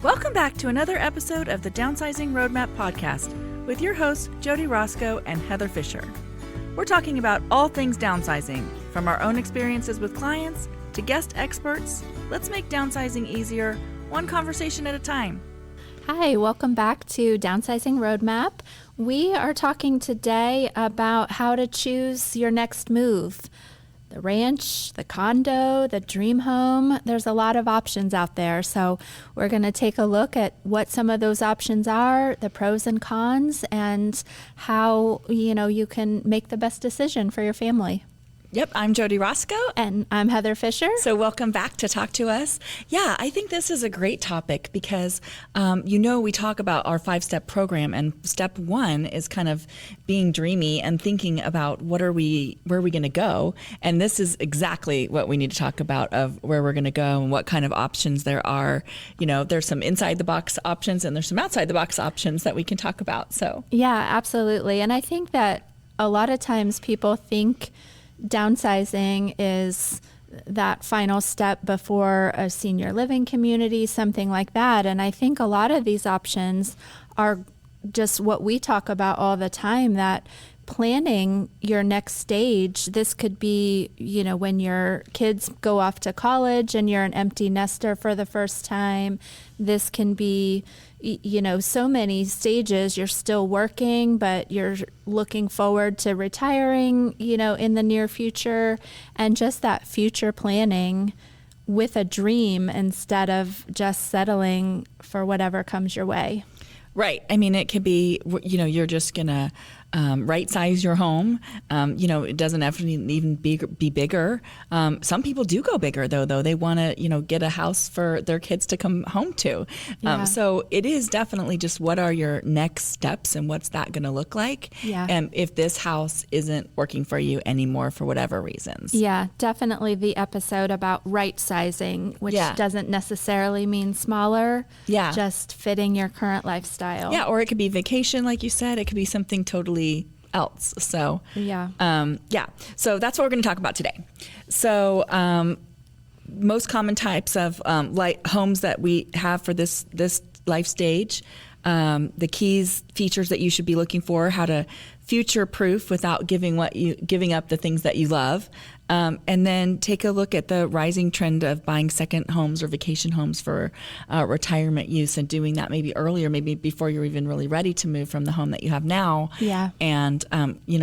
Welcome back to another episode of the Downsizing Roadmap podcast with your hosts, Jody Roscoe and Heather Fisher. We're talking about all things downsizing, from our own experiences with clients to guest experts. Let's make downsizing easier, one conversation at a time. Hi, welcome back to Downsizing Roadmap. We are talking today about how to choose your next move. The ranch, the condo, the dream home, there's a lot of options out there. So we're going to take a look at what some of those options are, the pros and cons, and how, you can make the best decision for your family. Yep, I'm Jody Roscoe. And I'm Heather Fisher. So welcome back to talk to us. Yeah, I think this is a great topic because, we talk about our 5-step program, and step 1 is kind of being dreamy and thinking about where are we going to go. And this is exactly what we need to talk about, of where we're going to go and what kind of options there are. There's some inside the box options and there's some outside the box options that we can talk about. So yeah, absolutely. And I think that a lot of times people think downsizing is that final step before a senior living community, something like that. And I think a lot of these options are just what we talk about all the time, that planning your next stage. This could be, when your kids go off to college and you're an empty nester for the first time. This can be, so many stages. You're still working, but you're looking forward to retiring, in the near future. And just that future planning with a dream instead of just settling for whatever comes your way. Right. I mean, it could be, you're just going to right size your home. It doesn't have to even be bigger. Some people do go bigger, though. They want to, get a house for their kids to come home to. Yeah. So it is definitely just what are your next steps and what's that going to look like? Yeah. If this house isn't working for you anymore for whatever reasons. Yeah, definitely the episode about right sizing, which doesn't necessarily mean smaller. Yeah. Just fitting your current lifestyle. Yeah, or it could be vacation, like you said. It could be something totally else. So yeah. So that's what we're going to talk about today. So most common types of homes that we have for this life stage, the keys, features that you should be looking for, how to future-proof without giving up the things that you love. And then take a look at the rising trend of buying second homes or vacation homes for retirement use, and doing that maybe earlier, maybe before you're even really ready to move from the home that you have now. Yeah. And,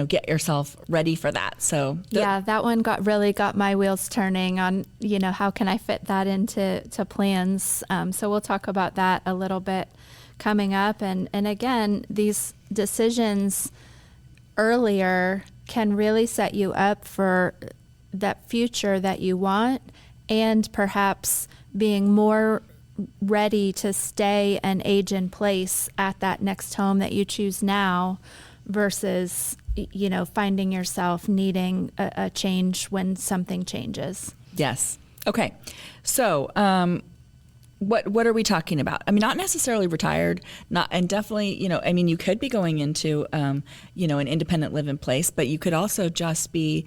get yourself ready for that. So that one got my wheels turning on, how can I fit that into plans? So we'll talk about that a little bit coming up. And again, these decisions earlier can really set you up for that future that you want, and perhaps being more ready to stay and age in place at that next home that you choose now, versus, finding yourself needing a change when something changes. Yes. Okay. So, What are we talking about? I mean, not necessarily retired, and definitely, you could be going into, an independent living place, but you could also just be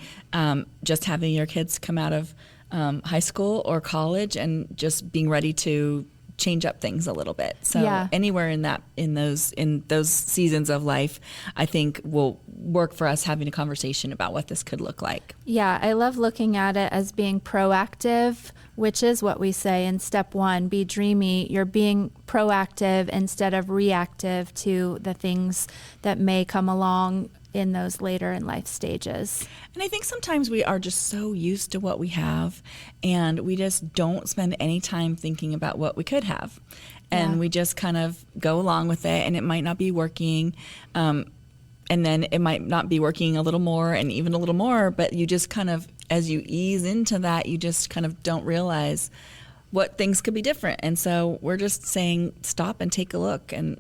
just having your kids come out of high school or college and just being ready to change up things a little bit. So anywhere in those seasons of life, I think will work for us having a conversation about what this could look like. Yeah, I love looking at it as being proactive, which is what we say in step 1, be dreamy. You're being proactive instead of reactive to the things that may come along in those later in life stages. And I think sometimes we are just so used to what we have, and we just don't spend any time thinking about what we could have. And we just kind of go along with it, and it might not be working. And then it might not be working a little more and even a little more, but you just kind of, as you ease into that, you just kind of don't realize what things could be different. And so we're just saying, stop and take a look and,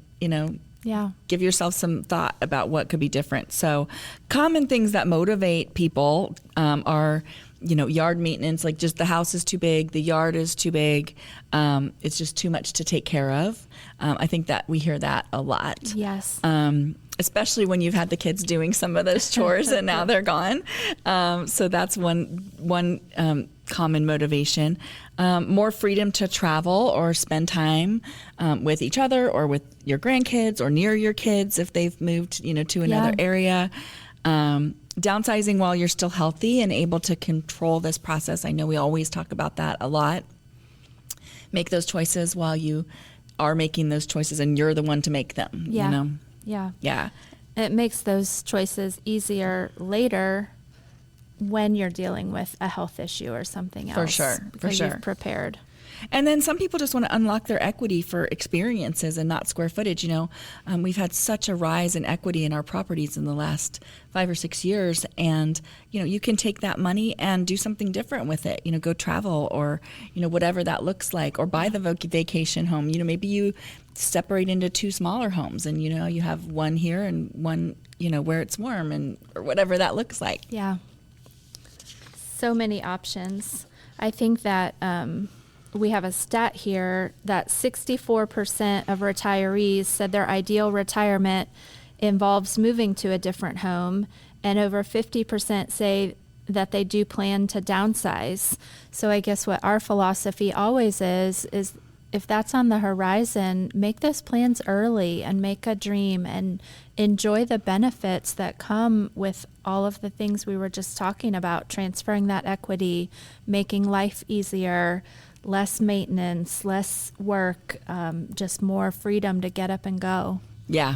give yourself some thought about what could be different. So common things that motivate people are, yard maintenance, like just the house is too big, the yard is too big, it's just too much to take care of. I think that we hear that a lot. Yes. Especially when you've had the kids doing some of those chores and now they're gone. So that's one common motivation. More freedom to travel or spend time with each other or with your grandkids or near your kids if they've moved, to another area. Downsizing while you're still healthy and able to control this process. I know we always talk about that a lot. Make those choices while you are making those choices and you're the one to make them. Yeah. Yeah. It makes those choices easier later when you're dealing with a health issue or something else. For sure. Because you've prepared. And then some people just want to unlock their equity for experiences and not square footage. We've had such a rise in equity in our properties in the last 5 or 6 years. And, you can take that money and do something different with it, go travel or, whatever that looks like, or buy the vacation home. Maybe you separate into 2 smaller homes and, you have one here and one, where it's warm and or whatever that looks like. Yeah. So many options. I think that, we have a stat here that 64% of retirees said their ideal retirement involves moving to a different home, and over 50% say that they do plan to downsize. So I guess what our philosophy always is if that's on the horizon, make those plans early and make a dream and enjoy the benefits that come with all of the things we were just talking about, transferring that equity, making life easier, less maintenance, less work, just more freedom to get up and go. Yeah.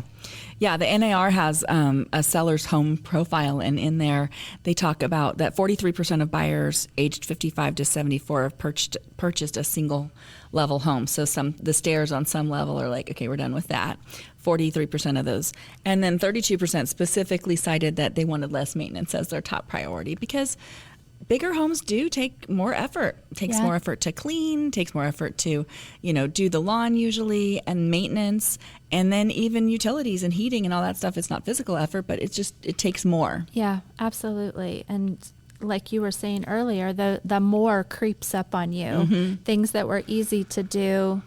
The NAR has a seller's home profile, and in there they talk about that 43% of buyers aged 55 to 74 have purchased a single level home. So the stairs on some level are like, okay, we're done with that. 43% of those. And then 32% specifically cited that they wanted less maintenance as their top priority because bigger homes do take more effort. It takes more effort to clean, takes more effort to, do the lawn usually and maintenance, and then even utilities and heating and all that stuff. It's not physical effort, but it takes more. Yeah, absolutely. And like you were saying earlier, the more creeps up on you. Mm-hmm. Things that were easy to do.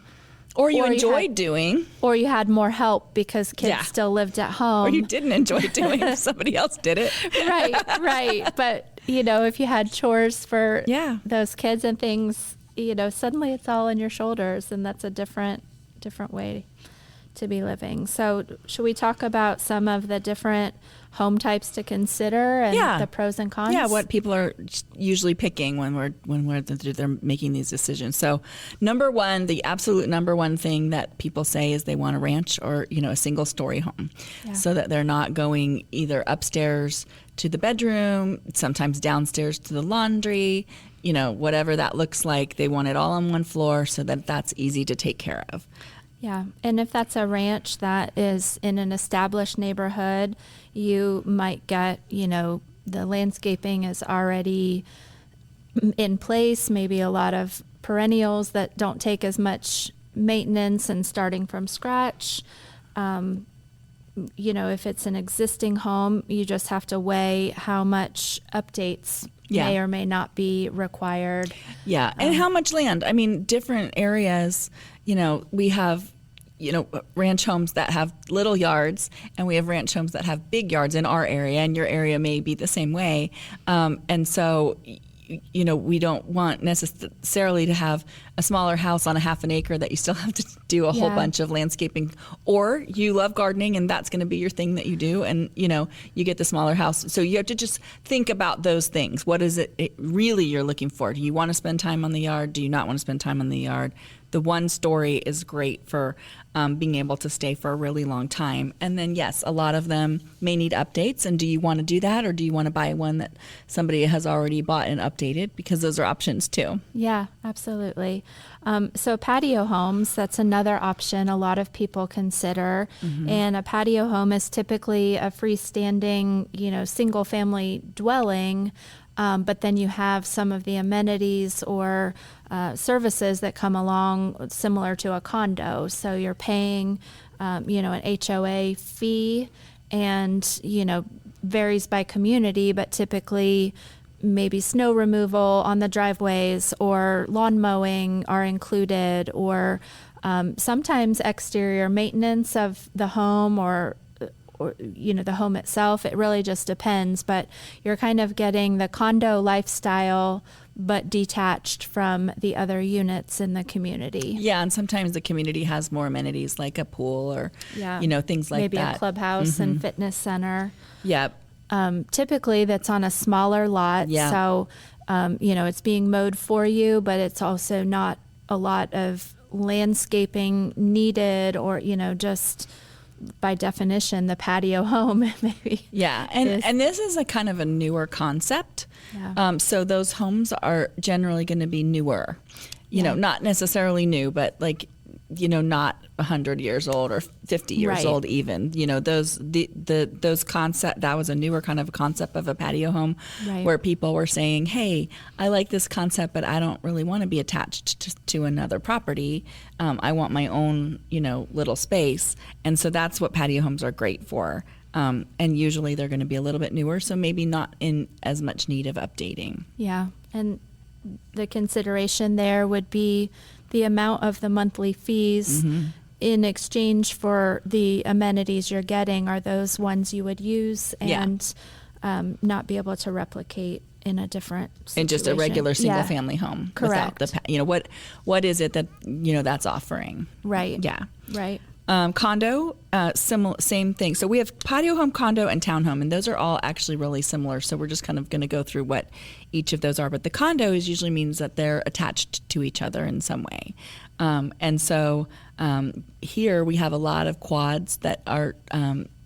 Or you enjoyed doing. Or you had more help because kids still lived at home. Or you didn't enjoy doing if somebody else did it. Right. But, if you had chores for those kids and things, suddenly it's all on your shoulders, and that's a different way to be living. So should we talk about some of the different home types to consider and the pros and cons? Yeah, what people are usually picking when they're making these decisions. So the absolute number one thing that people say is they want a ranch or, a single story home so that they're not going either upstairs to the bedroom, sometimes downstairs to the laundry, whatever that looks like. They want it all on one floor so that that's easy to take care of. Yeah, and if that's a ranch that is in an established neighborhood, you might get, the landscaping is already in place, maybe a lot of perennials that don't take as much maintenance and starting from scratch. If it's an existing home, you just have to weigh how much updates may or may not be required. Yeah, and how much land. I mean, different areas, we have ranch homes that have little yards, and we have ranch homes that have big yards in our area, and your area may be the same way. And so, we don't want necessarily to have a smaller house on a half an acre that you still have to do a whole bunch of landscaping, or you love gardening and that's going to be your thing that you do, and you get the smaller house. So you have to just think about those things. What is it really you're looking for? Do you want to spend time on the yard? Do you not want to spend time on the yard? The one story is great for being able to stay for a really long time. And then, yes, a lot of them may need updates. And do you want to do that, or do you want to buy one that somebody has already bought and updated? Because those are options too. Yeah, absolutely. So patio homes, that's another option a lot of people consider. Mm-hmm. And a patio home is typically a freestanding, single family dwelling. But then you have some of the amenities or services that come along similar to a condo. So you're paying, an HOA fee, and, varies by community, but typically maybe snow removal on the driveways or lawn mowing are included, or sometimes exterior maintenance of the home or or, the home itself. It really just depends, but you're kind of getting the condo lifestyle, but detached from the other units in the community. Yeah, and sometimes the community has more amenities like a pool or, things like maybe that. Maybe a clubhouse and fitness center. Yep. Typically, that's on a smaller lot. Yeah. So, it's being mowed for you, but it's also not a lot of landscaping needed, or, just by definition, the patio home maybe. Yeah. And this is a kind of a newer concept. Yeah. So those homes are generally going to be newer, not necessarily new, but like, not 100 years old or 50 years Right. old even. Those concept, that was a newer kind of concept of a patio home, Right. where people were saying, hey, I like this concept, but I don't really want to be attached to another property. I want my own, little space. And so that's what patio homes are great for. And usually they're going to be a little bit newer, so maybe not in as much need of updating. Yeah. And the consideration there would be the amount of the monthly fees in exchange for the amenities you're getting. Are those ones you would use and not be able to replicate in a different situation? In just a regular single family home. Correct. Without the, what is it that, that's offering? Right. Yeah. Right. Condo, same thing. So we have patio home, condo, and townhome, and those are all actually really similar. So we're just kind of going to go through what each of those are. But the condos usually means that they're attached to each other in some way. And so here we have a lot of quads that are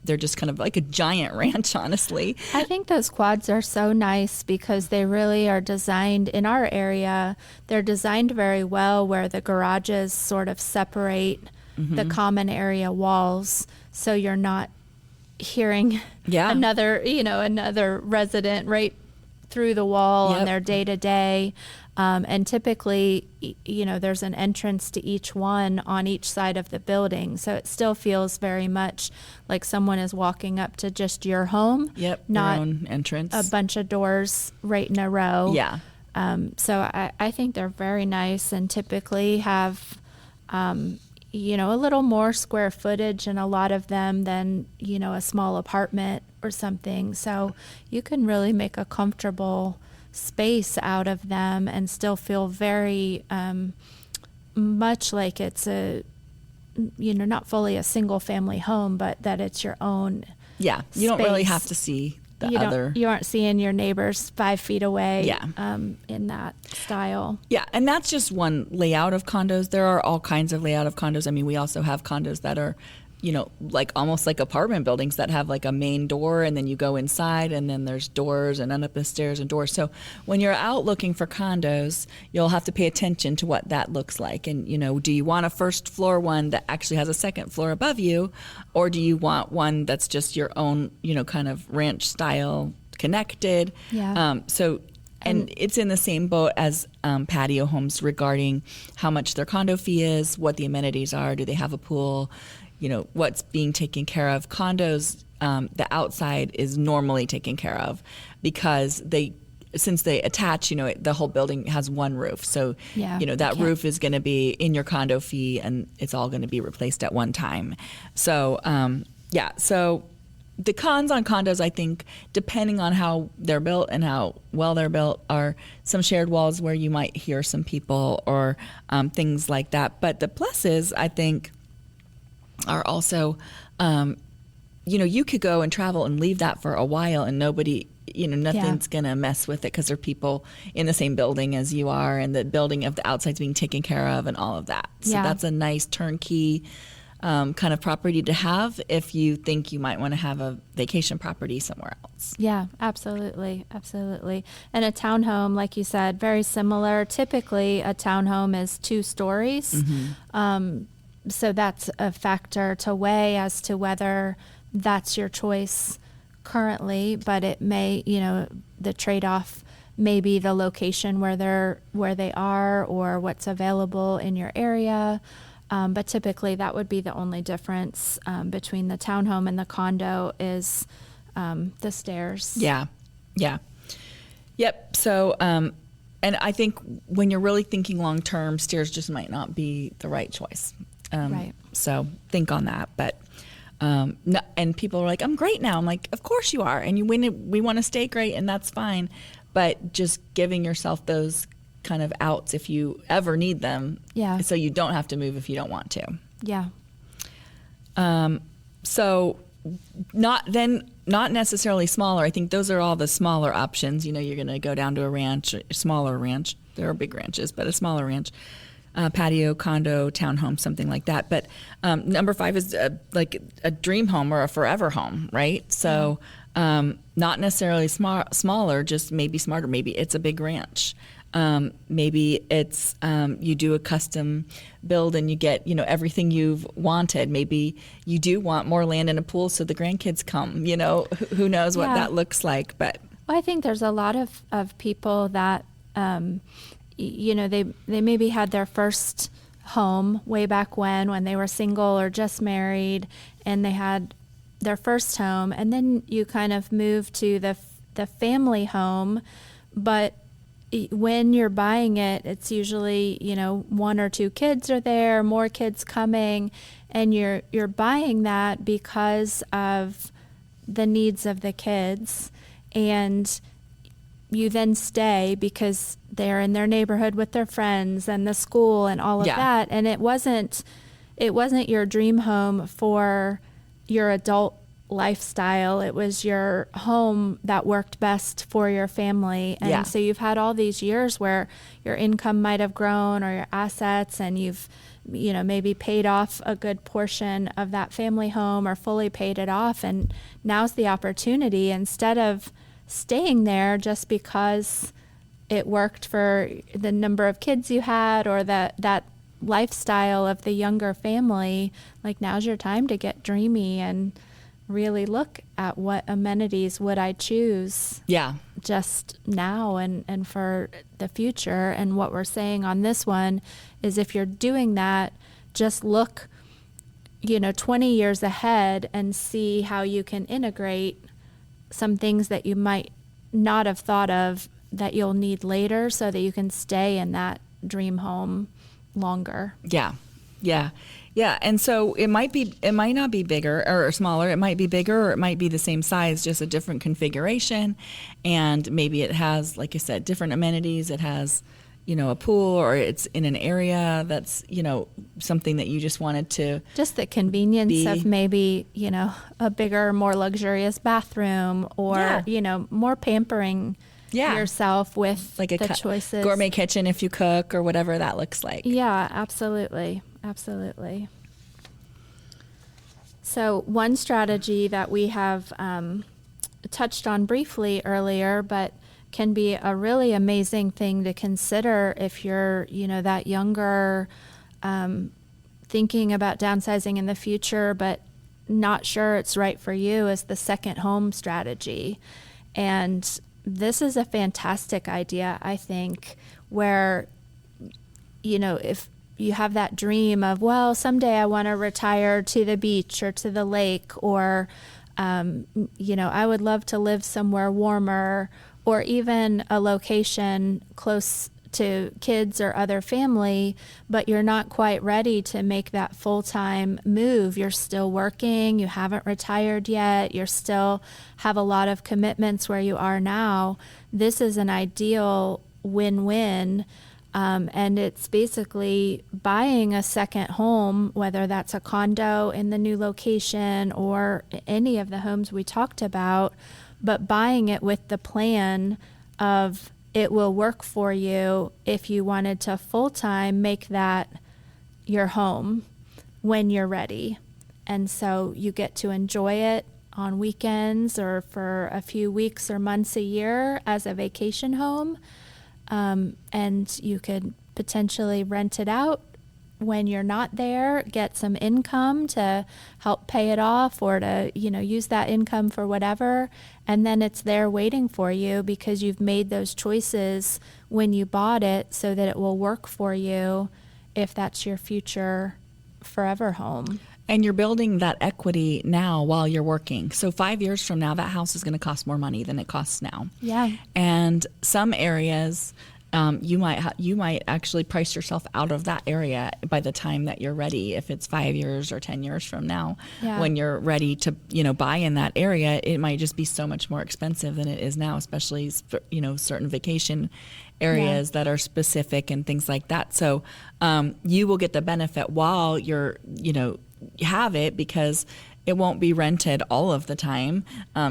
they're just kind of like a giant ranch, honestly. I think those quads are so nice because they really are designed in our area. They're designed very well where the garages sort of separate the common area walls, so you're not hearing another resident right through the wall on their day to day. And typically, there's an entrance to each one on each side of the building. So it still feels very much like someone is walking up to just your home. Yep, not your own entrance. A bunch of doors right in a row. Yeah. So I think they're very nice and typically have, a little more square footage in a lot of them than, a small apartment or something. So you can really make a comfortable space out of them and still feel very much like it's not fully a single family home, but that it's your own. Yeah, you don't really have to see you aren't seeing your neighbors 5 feet away. Yeah. In that style. Yeah, and that's just one layout of condos. There are all kinds of layout of condos. I mean, we also have condos that are, like almost like apartment buildings that have like a main door, and then you go inside, and then there's doors, and up the stairs and doors. So when you're out looking for condos, you'll have to pay attention to what that looks like. And, do you want a first floor one that actually has a second floor above you, or do you want one that's just your own, kind of ranch style connected? Yeah. And it's in the same boat as patio homes regarding how much their condo fee is, what the amenities are, do they have a pool, what's being taken care of. Condos, the outside is normally taken care of because since they attach, the whole building has one roof. So, that roof is going to be in your condo fee, and it's all going to be replaced at one time. So, so the cons on condos, I think, depending on how they're built and how well they're built, are some shared walls where you might hear some people or things like that. But the pluses, I think, are also, you could go and travel and leave that for a while and nobody, nothing's going to mess with it because there are people in the same building as you are, and the building of the outside's being taken care of and all of that. So that's a nice turnkey kind of property to have if you think you might want to have a vacation property somewhere else. Yeah, absolutely. Absolutely. And a townhome, like you said, very similar. Typically, a townhome is 2 stories. So that's a factor to weigh as to whether that's your choice currently, but it may, the trade-off may be the location where they are or what's available in your area. But typically that would be the only difference between the townhome and the condo is the stairs. Yeah. Yep. So, and I think when you're really thinking long-term, stairs just might not be the right choice. Right. So think on that. But No, and people are like, I'm great now. I'm like, of course you are. And we want to stay great, and that's fine. But just giving yourself those kind of outs if you ever need them. Yeah. So you don't have to move if you don't want to. Yeah. So not necessarily smaller. I think those are all the smaller options. You're going to go down to a ranch, a smaller ranch. There are big ranches, but a smaller ranch. Patio, condo, townhome, something like that. But number 5 is like a dream home or a forever home, right? So not necessarily smaller, just maybe smarter. Maybe it's a big ranch. Maybe it's you do a custom build and you get everything you've wanted. Maybe you do want more land and a pool so the grandkids come. Who knows what that looks like. But well, I think there's a lot of people that they maybe had their first home way back when they were single or just married, and they had their first home, and then you kind of move to the family home. But when you're buying it, it's usually 1 or 2 kids are there, more kids coming, and you're buying that because of the needs of the kids, and you then stay because they're in their neighborhood with their friends and the school and all of that. And it wasn't your dream home for your adult lifestyle. It was your home that worked best for your family. And so you've had all these years where your income might have grown or your assets, and you've maybe paid off a good portion of that family home or fully paid it off. And now's the opportunity, instead of staying there just because it worked for the number of kids you had or that lifestyle of the younger family, like now's your time to get dreamy and really look at what amenities would I choose just now and for the future. And what we're saying on this one is, if you're doing that, just look 20 years ahead and see how you can integrate some things that you might not have thought of that you'll need later, so that you can stay in that dream home longer. Yeah. And so it might not be bigger or smaller. It might be bigger, or it might be the same size, just a different configuration. And maybe it has, like you said, different amenities. It has, a pool, or it's in an area that's, something that you just wanted to. Just the convenience of maybe, a bigger, more luxurious bathroom, or, more pampering yourself with like the choices. Gourmet kitchen if you cook, or whatever that looks like. Yeah, absolutely. Absolutely. So one strategy that we have touched on briefly earlier, but can be a really amazing thing to consider if you're, that younger, thinking about downsizing in the future, but not sure it's right for you, is the second home strategy. And this is a fantastic idea, I think, where, if you have that dream of, well, someday I want to retire to the beach or to the lake, or, I would love to live somewhere warmer, or even a location close to kids or other family, but you're not quite ready to make that full-time move. You're still working, you haven't retired yet, you still have a lot of commitments where you are now. This is an ideal win-win. And it's basically buying a second home, whether that's a condo in the new location or any of the homes we talked about, but buying it with the plan of it will work for you if you wanted to full-time make that your home when you're ready. And so you get to enjoy it on weekends or for a few weeks or months a year as a vacation home. And you could potentially rent it out when you're not there, get some income to help pay it off, or to, use that income for whatever. And then it's there waiting for you because you've made those choices when you bought it, so that it will work for you if that's your future forever home. And you're building that equity now while you're working. So 5 years from now, that house is going to cost more money than it costs now. Yeah. And some areas, you might actually price yourself out of that area by the time that you're ready. If it's 5 years or 10 years from now, when you're ready to, buy in that area, it might just be so much more expensive than it is now, especially, certain vacation areas that are specific and things like that. So, you will get the benefit while you're, have it, because it won't be rented all of the time.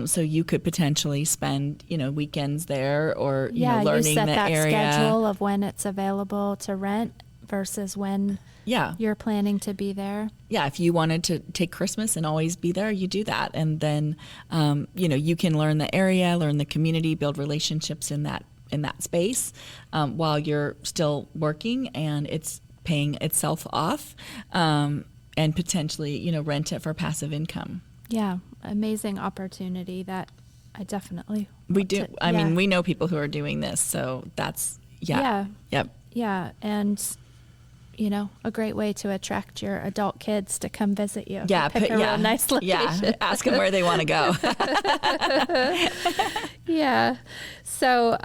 So you could potentially spend, weekends there, or, learning the area. You set that schedule of when it's available to rent versus when you're planning to be there. Yeah, if you wanted to take Christmas and always be there, you do that. And then, you can learn the area, learn the community, build relationships in that space while you're still working, and it's paying itself off. And potentially, rent it for passive income. Yeah, amazing opportunity that I definitely we do. I mean, we know people who are doing this, so that's yep. Yeah, and a great way to attract your adult kids to come visit you. Yeah, pick a real nice location. Yeah, ask them where they want to go. Yeah, so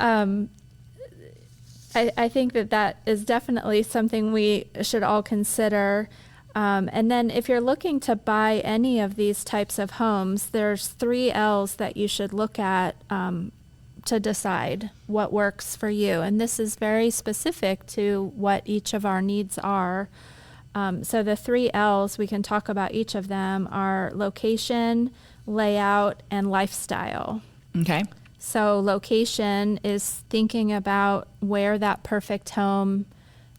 I think that is definitely something we should all consider. And then if you're looking to buy any of these types of homes, there's 3 L's that you should look at to decide what works for you. And this is very specific to what each of our needs are. So the 3 L's, we can talk about each of them, are location, layout, and lifestyle. Okay. So location is thinking about where that perfect home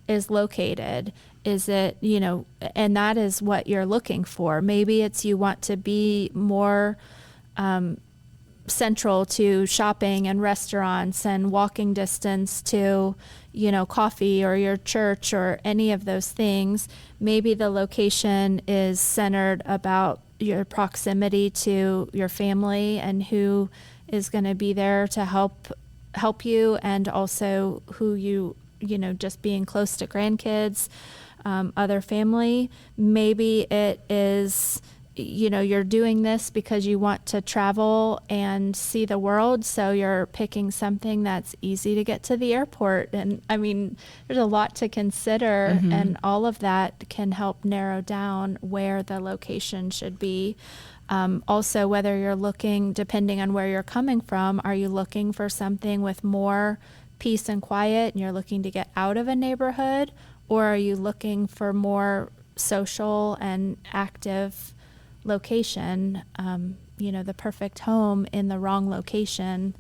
is located. Is it, and that is what you're looking for. Maybe it's you want to be more central to shopping and restaurants and walking distance to, coffee or your church or any of those things. Maybe the location is centered about your proximity to your family and who is going to be there to help you, and also who you just being close to grandkids. Other family. Maybe it is, you're doing this because you want to travel and see the world. So you're picking something that's easy to get to the airport. And I mean, there's a lot to consider, and all of that can help narrow down where the location should be. Also, whether you're looking, depending on where you're coming from, are you looking for something with more peace and quiet and you're looking to get out of a neighborhood? Or are you looking for more social and active location? The perfect home in the wrong location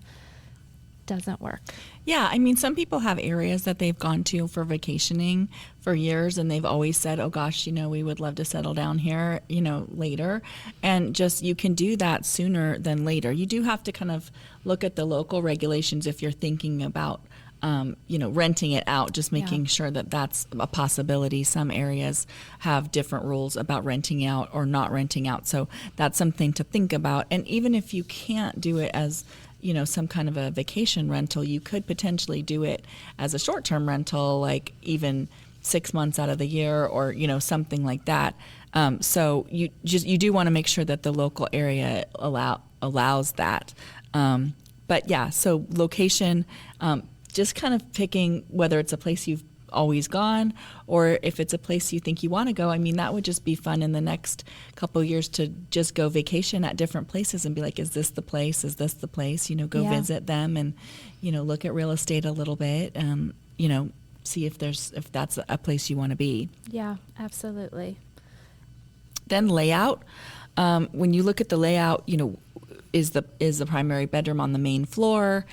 doesn't work. Yeah, I mean, some people have areas that they've gone to for vacationing for years, and they've always said, oh gosh, we would love to settle down here, later. And just, you can do that sooner than later. You do have to kind of look at the local regulations if you're thinking about renting it out, just making sure that that's a possibility. Some areas have different rules about renting out or not renting out. So that's something to think about. And even if you can't do it as, some kind of a vacation rental, you could potentially do it as a short-term rental, like even 6 months out of the year, or, something like that. So you do want to make sure that the local area allows that. But yeah, so location, just kind of picking whether it's a place you've always gone or if it's a place you think you want to go. I mean, that would just be fun in the next couple of years to just go vacation at different places and be like, is this the place? Is this the place? Go visit them and, look at real estate a little bit and, see if that's a place you want to be. Yeah, absolutely. Then layout. When you look at the layout, is the primary bedroom on the main floor?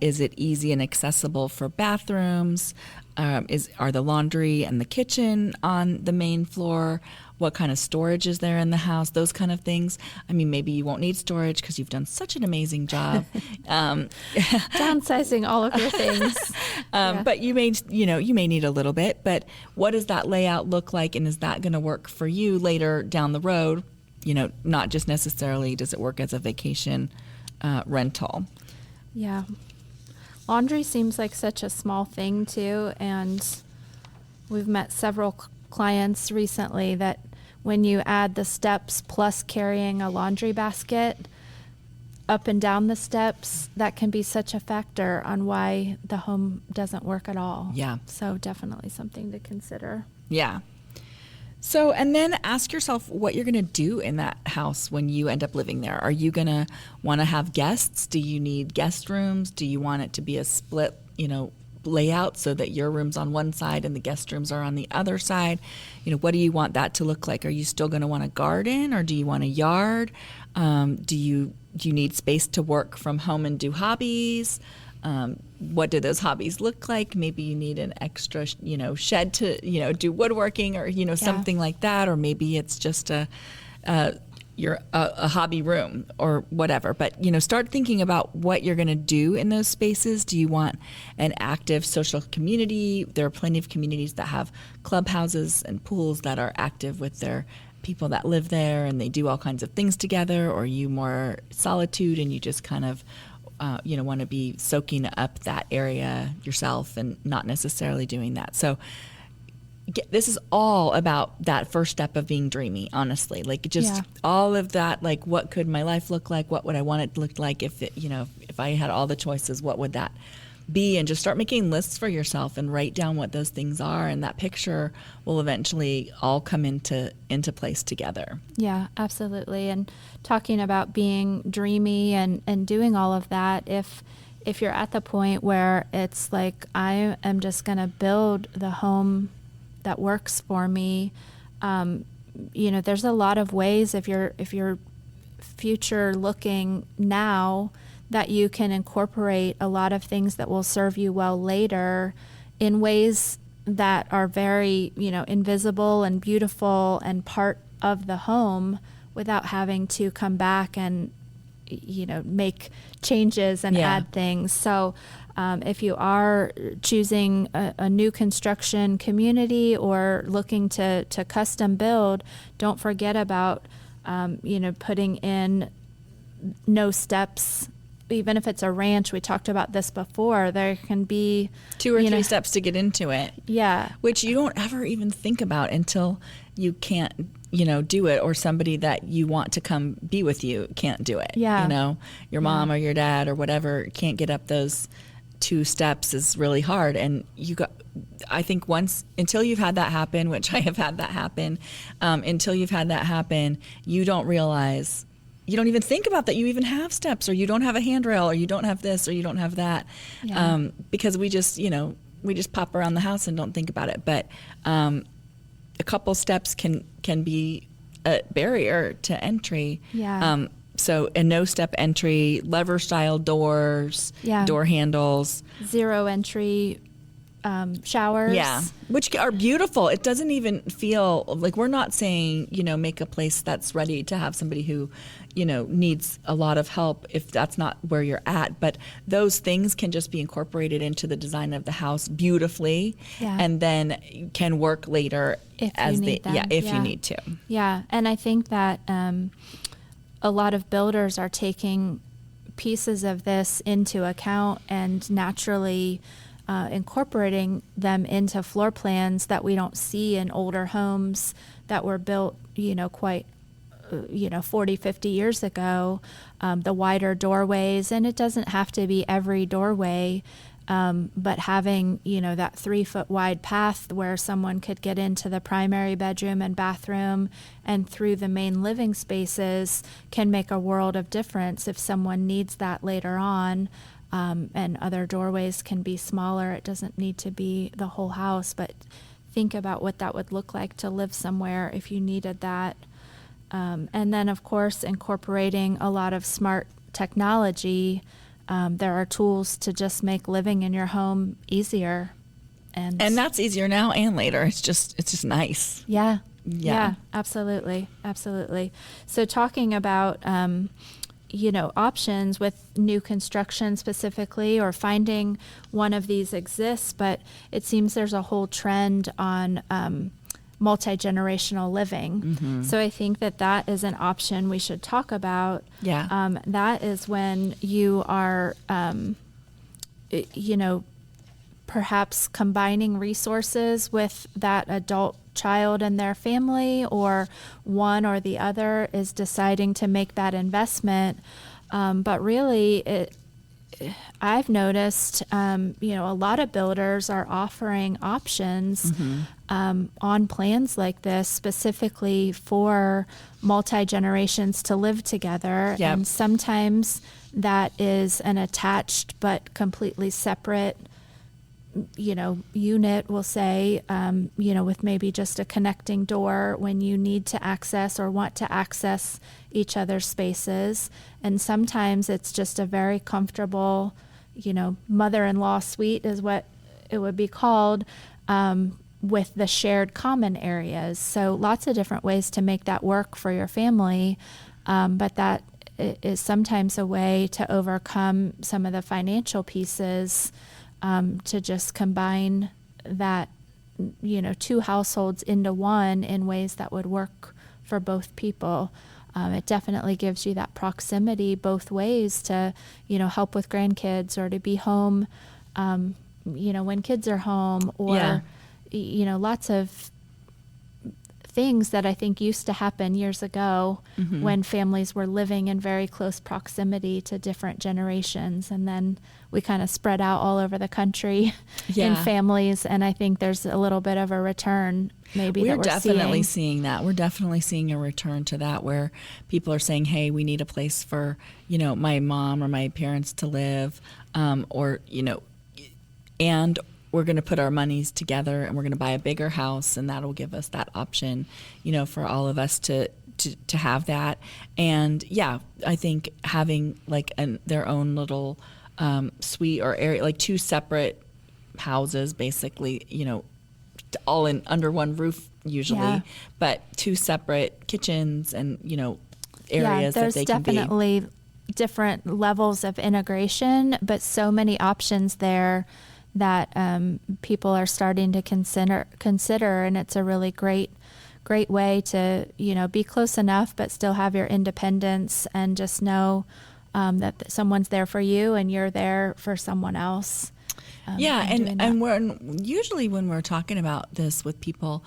Is it easy and accessible for bathrooms? Are the laundry and the kitchen on the main floor? What kind of storage is there in the house? Those kind of things. I mean, maybe you won't need storage because you've done such an amazing job. Downsizing all of your things. But you may need a little bit. But what does that layout look like, and is that going to work for you later down the road? Not just necessarily does it work as a vacation rental. Yeah. Laundry seems like such a small thing too, and we've met several clients recently that when you add the steps plus carrying a laundry basket, up and down the steps, that can be such a factor on why the home doesn't work at all. Yeah. So definitely something to consider. Yeah. So, and then ask yourself what you're going to do in that house when you end up living there. Are you going to want to have guests? Do you need guest rooms? Do you want it to be a split, layout so that your room's on one side and the guest rooms are on the other side? What do you want that to look like? Are you still going to want a garden, or do you want a yard? Do you need space to work from home and do hobbies? What do those hobbies look like? Maybe you need an extra, shed to, do woodworking, or, something like that. Or maybe it's just a hobby room or whatever. But, start thinking about what you're going to do in those spaces. Do you want an active social community? There are plenty of communities that have clubhouses and pools that are active with their people that live there, and they do all kinds of things together. Or are you more solitude and you just kind of want to be soaking up that area yourself and not necessarily doing that. So this is all about that first step of being dreamy, honestly. Like just all of that, like what could my life look like? What would I want it to look like if I had all the choices, what would that be? And just start making lists for yourself and write down what those things are, and that picture will eventually all come into place together. Yeah, absolutely. And talking about being dreamy and doing all of that, if you're at the point where it's like, I am just going to build the home that works for me, there's a lot of ways, if you're future looking now, that you can incorporate a lot of things that will serve you well later in ways that are very, invisible and beautiful and part of the home, without having to come back and, make changes and add things. So if you are choosing a new construction community or looking to custom build, don't forget about, putting in no steps. Even if it's a ranch, we talked about this before, there can be 2 or 3 steps to get into it. Yeah. Which you don't ever even think about until you can't, do it, or somebody that you want to come be with you can't do it. Yeah. Your mom or your dad or whatever can't get up those 2 steps is really hard. And I think until you've had that happen, which I have had that happen, until you've had that happen, you don't realize, you don't even think about that you even have steps, or you don't have a handrail, or you don't have this, or you don't have that, because we just pop around the house and don't think about it. But a couple steps can be a barrier to entry. Yeah. So a no-step entry, lever-style doors, door handles. 0 entry showers. Yeah, which are beautiful. It doesn't even feel like, we're not saying, make a place that's ready to have somebody who, needs a lot of help if that's not where you're at. But those things can just be incorporated into the design of the house beautifully, and then can work later if you need to. Yeah, and I think that a lot of builders are taking pieces of this into account and naturally incorporating them into floor plans that we don't see in older homes that were built, quite 40, 50 years ago, the wider doorways. And it doesn't have to be every doorway, but having, that 3-foot wide path where someone could get into the primary bedroom and bathroom and through the main living spaces can make a world of difference if someone needs that later on. And other doorways can be smaller. It doesn't need to be the whole house, but think about what that would look like to live somewhere if you needed that. And then, of course, incorporating a lot of smart technology. There are tools to just make living in your home easier. And that's easier now and later. It's just nice. Yeah, absolutely. Absolutely. So talking about, options with new construction specifically, or finding one of these exists, but it seems there's a whole trend on multi-generational living. Mm-hmm. So I think that is an option we should talk about. Yeah. That is when you are, perhaps combining resources with that adult child and their family, or one or the other is deciding to make that investment. But really, I've noticed, a lot of builders are offering options on plans like this specifically for multi-generations to live together. Yep. And sometimes that is an attached but completely separate unit, we'll say, with maybe just a connecting door when you need to access or want to access each other's spaces. And sometimes it's just a very comfortable, mother-in-law suite is what it would be called, with the shared common areas. So lots of different ways to make that work for your family. But that is sometimes a way to overcome some of the financial pieces, to just combine that, two households into one in ways that would work for both people. It definitely gives you that proximity both ways to, help with grandkids or to be home, when kids are home, or, lots of things that I think used to happen years ago when families were living in very close proximity to different generations. And then we kind of spread out all over the country in families. And I think there's a little bit of a return maybe we're that we're definitely seeing that. We're definitely seeing a return to that where people are saying, hey, we need a place for, my mom or my parents to live, or, and we're going to put our monies together and we're going to buy a bigger house, and that'll give us that option, for all of us to have that. And I think having like their own little suite or area, like two separate houses, basically, all under one roof usually, but two separate kitchens and, areas that they can be. There's definitely different levels of integration, but so many options there that people are starting to consider, and it's a really great way to be close enough but still have your independence and just know that someone's there for you and you're there for someone else. And we're usually when we're talking about this with people,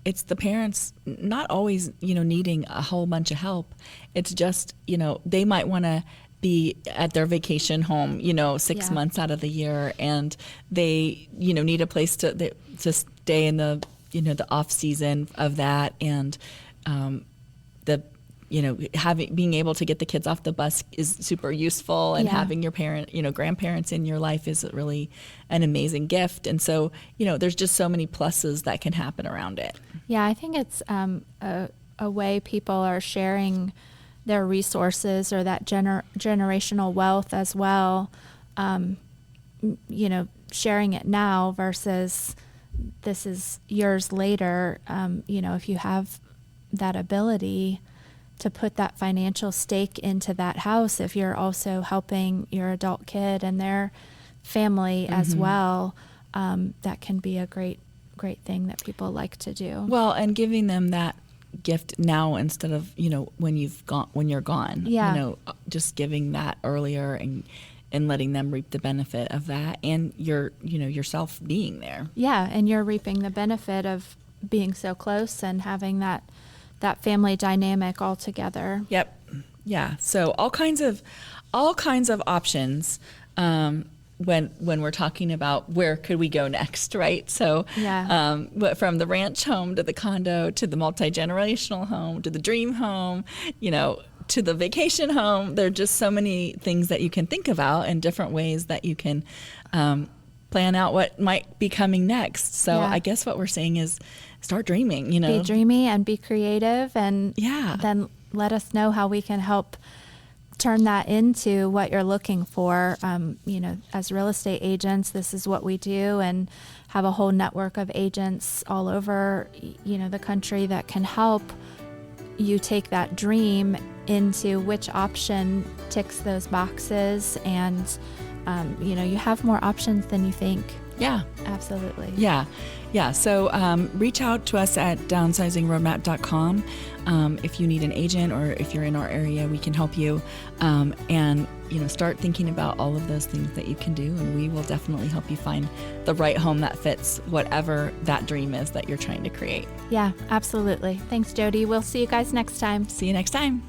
it's the parents not always needing a whole bunch of help. It's just they might want to be at their vacation home, 6 months out of the year, and they, need a place to stay in the, the off season of that, and being able to get the kids off the bus is super useful, and having your grandparents in your life is really an amazing gift, and so there's just so many pluses that can happen around it. Yeah, I think it's a way people are sharing their resources or that generational wealth as well, sharing it now versus this is years later. If you have that ability to put that financial stake into that house, if you're also helping your adult kid and their family as well, that can be a great thing that people like to do. Well, and giving them that gift now instead of when you're gone, just giving that earlier and letting them reap the benefit of that, and yourself being there. And you're reaping the benefit of being so close and having that family dynamic all together. So all kinds of options when we're talking about where could we go next, right? So from the ranch home to the condo to the multi-generational home to the dream home, to the vacation home, there are just so many things that you can think about and different ways that you can plan out what might be coming next. So I guess what we're saying is start dreaming, Be dreamy and be creative, and then let us know how we can help turn that into what you're looking for. As real estate agents, this is what we do, and have a whole network of agents all over, the country that can help you take that dream into which option ticks those boxes, and you have more options than you think. Yeah, absolutely. So reach out to us at downsizingroadmap.com. If you need an agent or if you're in our area, we can help you. And start thinking about all of those things that you can do, and we will definitely help you find the right home that fits whatever that dream is that you're trying to create. Yeah, absolutely. Thanks, Jody. We'll see you guys next time. See you next time.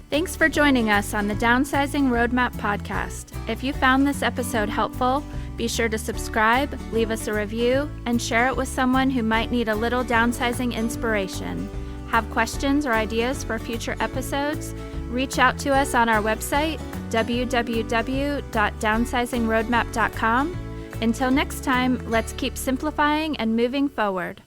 Thanks for joining us on the Downsizing Roadmap podcast. If you found this episode helpful, be sure to subscribe, leave us a review, and share it with someone who might need a little downsizing inspiration. Have questions or ideas for future episodes? Reach out to us on our website, www.downsizingroadmap.com. Until next time, let's keep simplifying and moving forward.